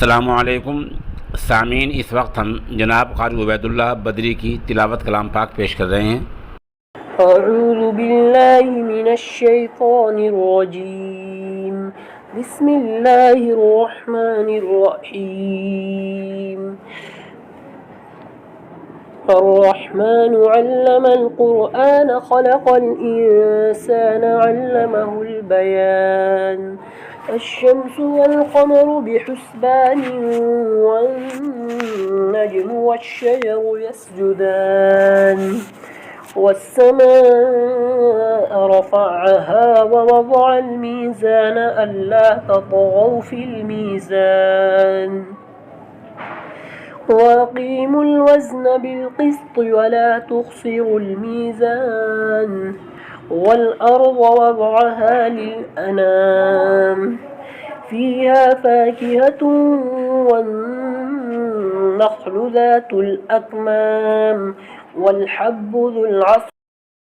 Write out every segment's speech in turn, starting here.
अस्सलामुअलैकुम सामीन। इस वक्त हम जनाब क़ारी उबैदुल्लाह बदरी की तिलावत कलाम पाक पेश कर रहे हैं। अऊज़ु बिल्लाहि मिनश्शैतानिर्रजीम। बिस्मिल्लाहिर्रहमानिर्रहीम। अर्रहमानु अल्लमल क़ुरआन ख़लक़ल इंसान अल्लमहुल बयान। अश्शम्सु वल क़मरु बिहुस्बान वन्नज्मु वश्शजरु यस्जुदान। वस्समाअ रफ़अहा ववضع الميزان ألا تطغوا في الميزان وأقيموا الوزن بالقسط ولا تخسروا الميزان والأرض وضعها للأنام فيها فاكهة والنخل ذات الأكمام والحب ذو العصف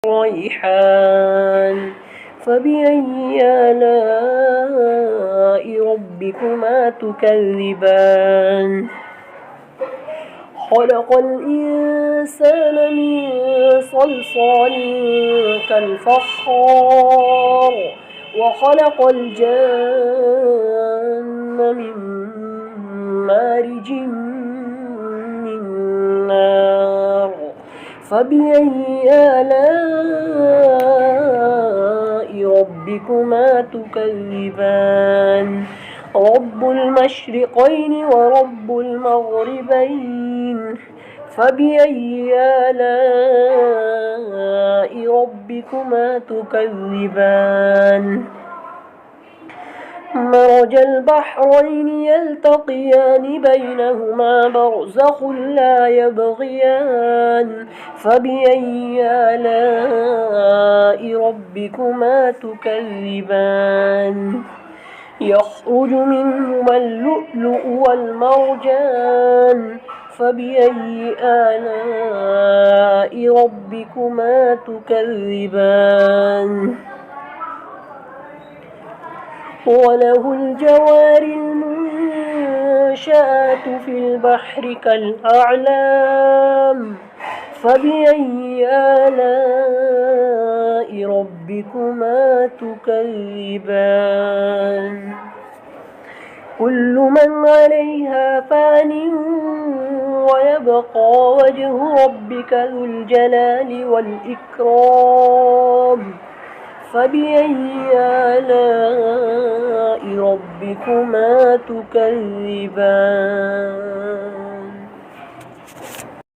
والريحان فبأي آلاء ربكما تكذبان خلق الإنسان من صلصال كالفخار وخلق الجان من مارج من نار فبأي آلاء ربكما تكذبان رب المشرقين ورب المغربين فبأي آلاء ربكما تكذبان مرج البحرين يلتقيان بينهما برزخ لا يبغيان فبأي آلاء ربكما تكذبان يخرج منهما اللؤلؤ والمرجان فبأي آلاء ربكما تكذبان وله الجوار المنشآت في البحر كالأعلام فبأي آلاء ربكما تكذبان كل من عليها فان ويبقى وجه ربك ذو الجلال والإكرام فبأي آلاء ربكما تكذبان